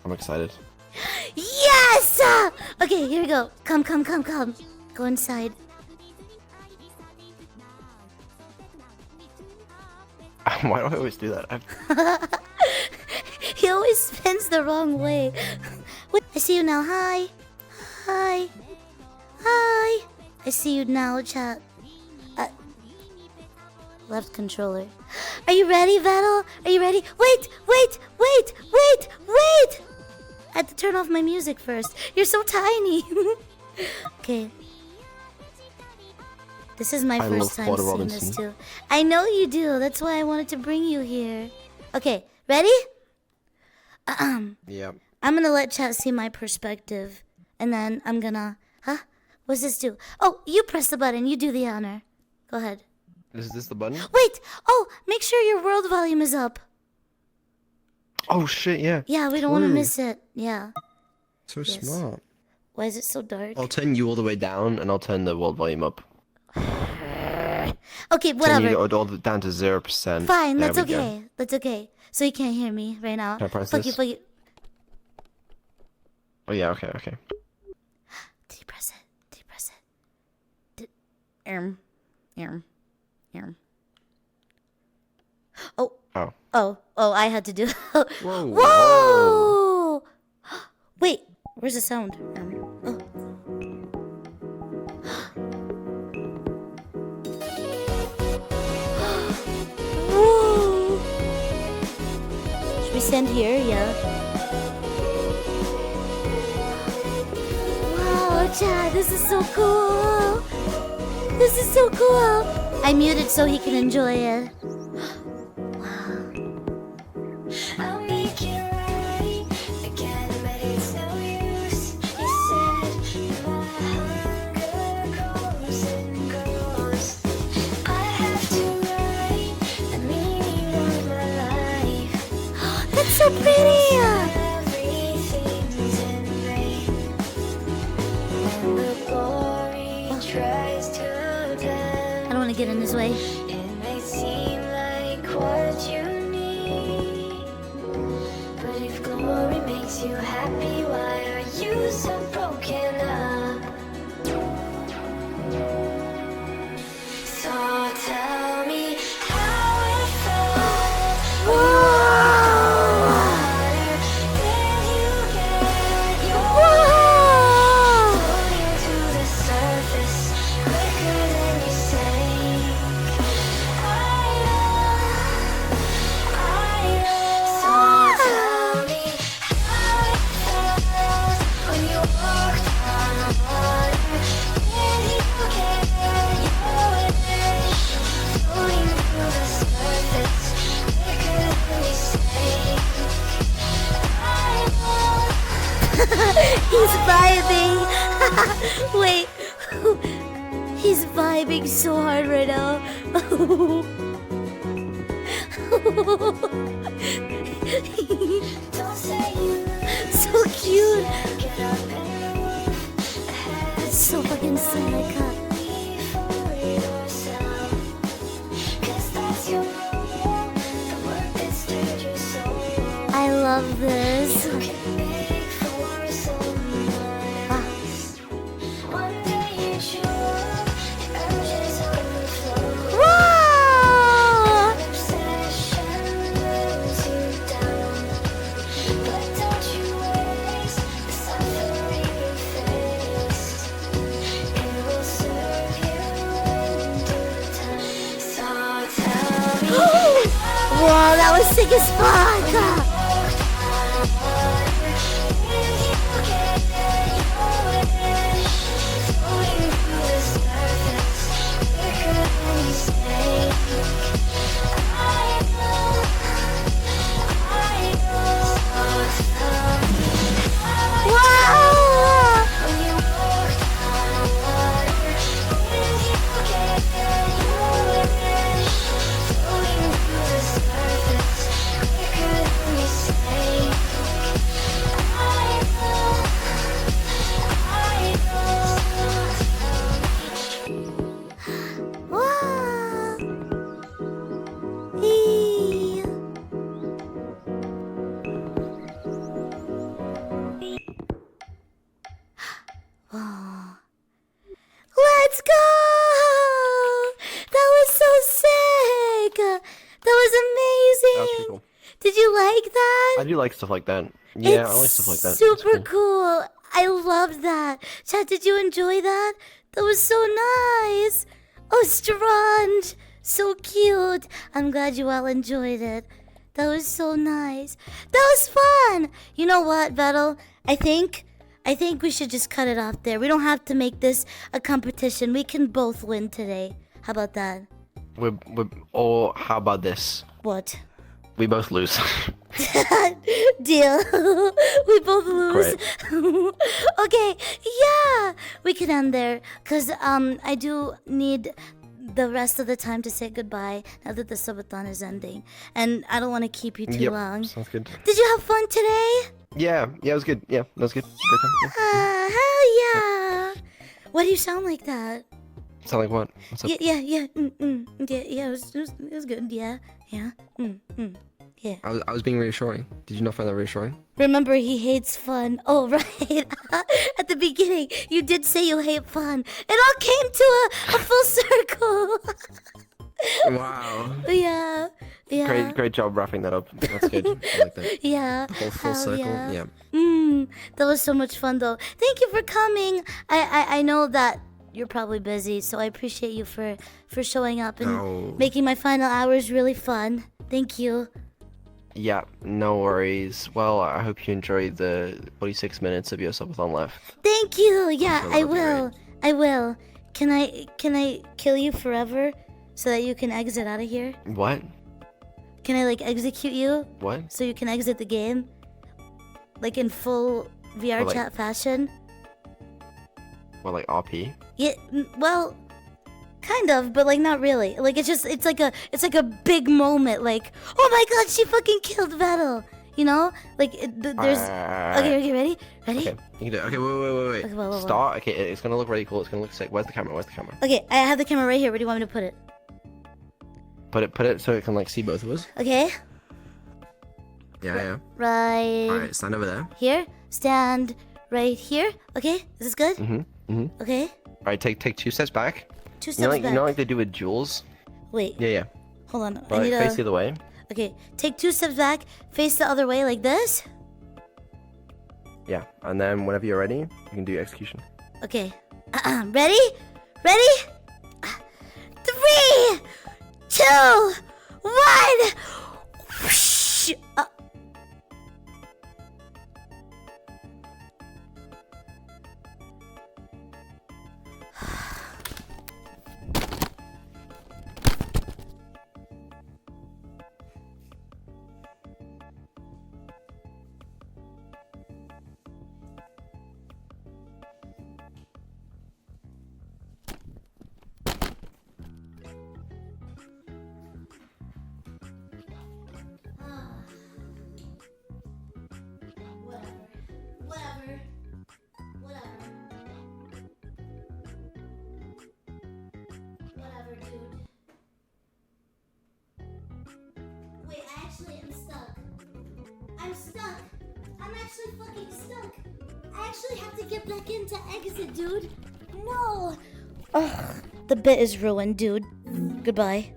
I'm excited. Yes! Okay, here we go. Come. Go inside. Why do I always do that? He always spins the wrong way. Wait, I see you now. Hi. I see you now, chat. Left controller. Are you ready, Vedal? Are you ready? Wait! I had to turn off my music first. You're so tiny. Okay. This is my first time seeing this too. I know you do. That's why I wanted to bring you here. Okay, ready? Yeah. I'm gonna let chat see my perspective. And then I'm gonna... Huh? What's this do? Oh, you press the button. You do the honor. Go ahead. Is this the button? Wait! Oh, make sure your world volume is up. Oh shit, yeah. Yeah, we don't want to miss it. Yeah. So smart. Why is it so dark? I'll turn you all the way down, and I'll turn the world volume up. Okay, whatever. Turn you all down to 0%. Fine, that's okay. That's okay. So you can't hear me right now. Can I press Fuck this? you. Oh yeah, okay. Did you press it? Oh, I had to do it. Whoa! Wait, where's the sound? Whoa! Should we stand here? Yeah. Wow, Chad, this is so cool. I muted so he can enjoy it. So pretty! I don't want to get in his way. It may seem like what you need, but if glory makes you happy, why are you so broken up? So tell me how it felt. He's vibing. Wait. He's vibing so hard right now. So cute. It's so fucking sad. I love this. Wow, that was sick as fuck! do like stuff like that. Yeah, I like stuff like that. It's Super cool. I loved that. Chat, did you enjoy that? That was so nice. Oh, Strange. So cute. I'm glad you all enjoyed it. That was so nice. That was fun. You know what, Vedal? I think we should just cut it off there. We don't have to make this a competition. We can both win today. How about that? Or how about this? What? We both lose. Deal. We both lose. Okay, yeah. We can end there. Because I do need the rest of the time to say goodbye now that the subathon is ending. And I don't want to keep you too long. Sounds good. Did you have fun today? Yeah, it was good. Yeah, that was good. Great time. Yeah. Hell yeah. Why do you sound like that? Sound like what? What's up? Yeah. Yeah, it was good. Yeah. Yeah. I was being reassuring. Did you not find that reassuring? Remember, he hates fun. Oh, right. At the beginning, you did say you hate fun. It all came to a full circle. Wow. Yeah. Great job wrapping that up. That's good. I like that. Yeah. The whole full Hell circle. yeah. Yeah. That was so much fun, though. Thank you for coming. I know that you're probably busy, so I appreciate you for showing up and making my final hours really fun. Thank you. Yeah, no worries. Well, I hope you enjoyed the 46 minutes of your subathon left. Thank you. Yeah, So I that'd be will. great. I will. Can I kill you forever so that you can exit out of here? What? Can I execute you What? so you can exit the game? Like in full VR Well, chat fashion? What, like RP? Yeah, well, kind of, but not really. It's like a big moment. Like, oh my god, she fucking killed Vedal. You know? There's. Okay, ready? Ready? Okay, you can do it. Okay, wait. Okay, whoa. Start. Okay, it's gonna look really cool. It's gonna look sick. Where's the camera? Okay, I have the camera right here. Where do you want me to put it? Put it so it can see both of us. Okay. Yeah. Right. All right, stand over there. Here. Stand right here. Okay. Is this good? Okay. All right, take 2 steps back. 2 steps You know, back. you know, like they do with jewels. Wait. Yeah. Hold on. But I need face the other way. Okay. Take 2 steps back. Face the other way like this. Yeah, and then whenever you're ready, you can do execution. Okay. Ready? Ready? 3, 2, 1. Whoosh. Whatever, dude. Wait, I actually am stuck. I'm stuck. I'm actually fucking stuck. I actually have to get back in to exit, dude. No. Ugh, the bit is ruined, dude. Goodbye.